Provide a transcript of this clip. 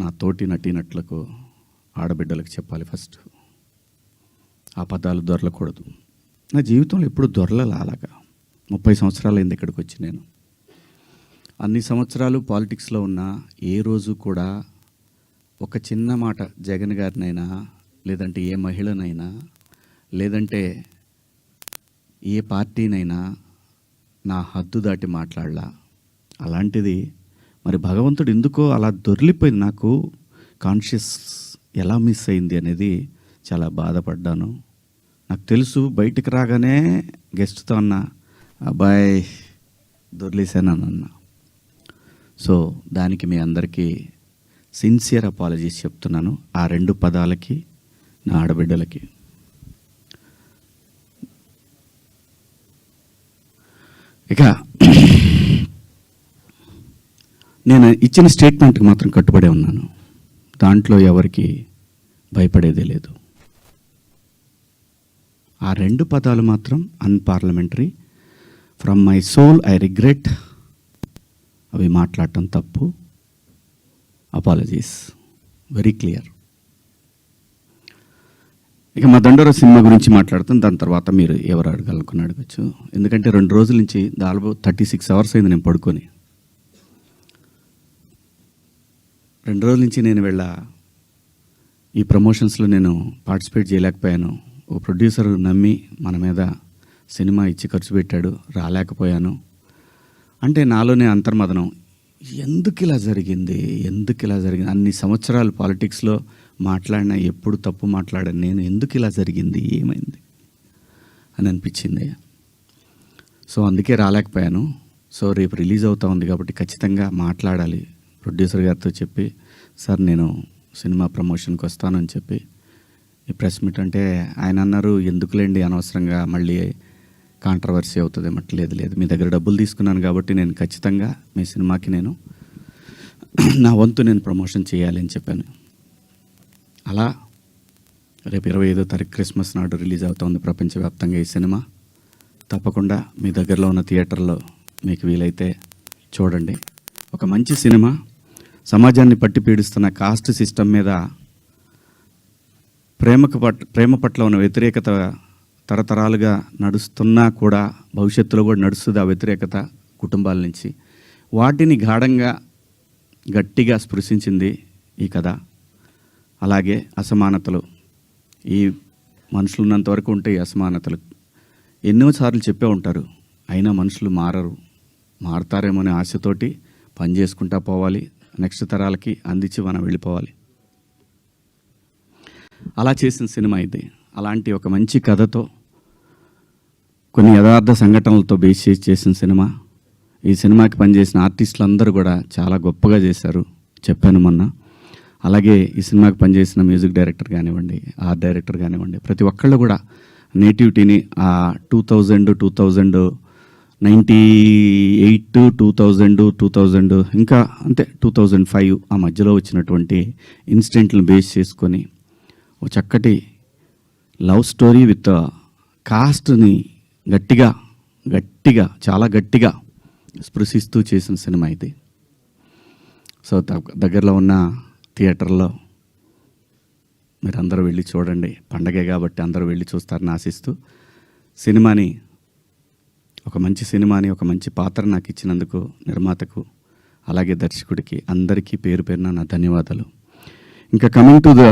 నా తోటి నటీనటులకు, ఆడబిడ్డలకు చెప్పాలి ఫస్ట్. ఆ పదాలు దొరలకూడదు. నా జీవితంలో ఎప్పుడు దొరలలా అలాగా. 30 సంవత్సరాలైంది ఇక్కడికి వచ్చి నేను. అన్ని సంవత్సరాలు పాలిటిక్స్లో ఉన్నా ఏ రోజు కూడా ఒక చిన్న మాట జగన్ గారినైనా, లేదంటే ఏ మహిళనైనా, లేదంటే ఏ పార్టీనైనా నా హద్దు దాటి మాట్లాడలా. అలాంటిది మరి భగవంతుడు ఎందుకో అలా దొర్లిపోయింది. నాకు కాన్షియస్ ఎలా మిస్ అయింది అనేది చాలా బాధపడ్డాను. నాకు తెలుసు బయటికి రాగానే గెస్ట్తో అన్న అబ్బాయి దొర్లేసానన్న. సో దానికి మీ అందరికీ సిన్సియర్ అపాలజీస్ చెప్తున్నాను. ఆ 2 పదాలకి, నా ఆడబిడ్డలకి. ఇక నేను ఇచ్చిన స్టేట్మెంట్కి మాత్రం కట్టుబడే ఉన్నాను. దాంట్లో ఎవరికి భయపడేదే లేదు. ఆ 2 పదాలు మాత్రం unparliamentary. From my soul I regret. అవి మాట్లాడటం తప్పు. Apologies very clear. ఇక మా దండోరా సినిమా గురించి మాట్లాడుతాం. దాని తర్వాత మీరు ఎవరు అడగాలనుకుని అడగచ్చు. ఎందుకంటే 2 రోజుల నుంచి దాదాపు 36 అవర్స్ అయింది నేను పడుకొని. 2 రోజుల నుంచి నేను ఈ ప్రమోషన్స్లో నేను పార్టిసిపేట్ చేయలేకపోయాను. ఓ ప్రొడ్యూసర్ నమ్మి మన మీద సినిమా ఇచ్చి ఖర్చు పెట్టాడు, రాలేకపోయాను. అంటే నాలోనే అంతర్మదనం. ఎందుకు ఇలా జరిగింది? అన్ని సంవత్సరాలు పాలిటిక్స్లో మాట్లాడినా ఎప్పుడు తప్పు మాట్లాడాను నేను. ఎందుకు ఇలా జరిగింది? ఏమైంది అని అనిపించింది. సో అందుకే రాలేకపోయాను. సో రేపు రిలీజ్ అవుతా ఉంది కాబట్టి ఖచ్చితంగా మాట్లాడాలి. ప్రొడ్యూసర్ గారితో చెప్పి, సార్ నేను సినిమా ప్రమోషన్కి వస్తానని చెప్పి ఈ ప్రెస్ మీట్ అంటే ఆయన అన్నారు, ఎందుకులేండి అనవసరంగా మళ్ళీ కాంట్రవర్సీ అవుతుంది. లేదు మీ దగ్గర డబ్బులు తీసుకున్నాను కాబట్టి నేను ఖచ్చితంగా మీ సినిమాకి నేను నా వంతు నేను ప్రమోషన్ చేయాలి అని చెప్పాను. అలా రేపు 25వ తారీఖు క్రిస్మస్ నాడు రిలీజ్ అవుతుంది ప్రపంచవ్యాప్తంగా ఈ సినిమా. తప్పకుండా మీ దగ్గరలో ఉన్న థియేటర్లో మీకు వీలైతే చూడండి. ఒక మంచి సినిమా. సమాజాన్ని పట్టి పీడిస్తున్న కాస్ట్ సిస్టమ్ మీద ప్రేమ పట్ల ఉన్న వ్యతిరేకత తరతరాలుగా నడుస్తున్నా కూడా భవిష్యత్తులో కూడా నడుస్తుంది. ఆ వ్యతిరేకత కుటుంబాల నుంచి వాటిని గాఢంగా గట్టిగా స్పృశించింది ఈ కథ. అలాగే అసమానతలు, ఈ మనుషులు ఉన్నంత వరకు ఉంటే ఈ అసమానతలు ఎన్నోసార్లు చెప్పే ఉంటారు. అయినా మనుషులు మారతారేమో అనే ఆశతోటి పని చేసుకుంటా పోవాలి. నెక్స్ట్ తరాలకి అందించి మనం వెళ్ళిపోవాలి. అలా చేసిన సినిమా ఇది. అలాంటి ఒక మంచి కథతో కొన్ని యథార్థ సంఘటనలతో బేస్ చేసిన సినిమా. ఈ సినిమాకి పనిచేసిన ఆర్టిస్టులు అందరూ కూడా చాలా గొప్పగా చేశారు, చెప్పాను మొన్న. అలాగే ఈ సినిమాకి పనిచేసిన మ్యూజిక్ డైరెక్టర్ కానివ్వండి, ఆర్ట్ డైరెక్టర్ కానివ్వండి, ప్రతి ఒక్కళ్ళు కూడా నేటివిటీని ఆ 1998, 2000 ఇంకా అంతే 2005 ఆ మధ్యలో వచ్చినటువంటి ఇన్సిడెంట్లను బేస్ చేసుకొని ఒక చక్కటి లవ్ స్టోరీ విత్ కాస్ట్ని గట్టిగా చాలా గట్టిగా స్పృశిస్తూ చేసిన సినిమా ఇది. సో దగ్గరలో ఉన్న థియేటర్లో మీరు అందరూ వెళ్ళి చూడండి. పండగే కాబట్టి అందరూ వెళ్ళి చూస్తారని ఆశిస్తూ ఒక మంచి సినిమాని, ఒక మంచి పాత్ర నాకు ఇచ్చినందుకు నిర్మాతకు, అలాగే దర్శకుడికి అందరికీ పేరు పేరున నా ధన్యవాదాలు. ఇంకా కమింగ్ టు ద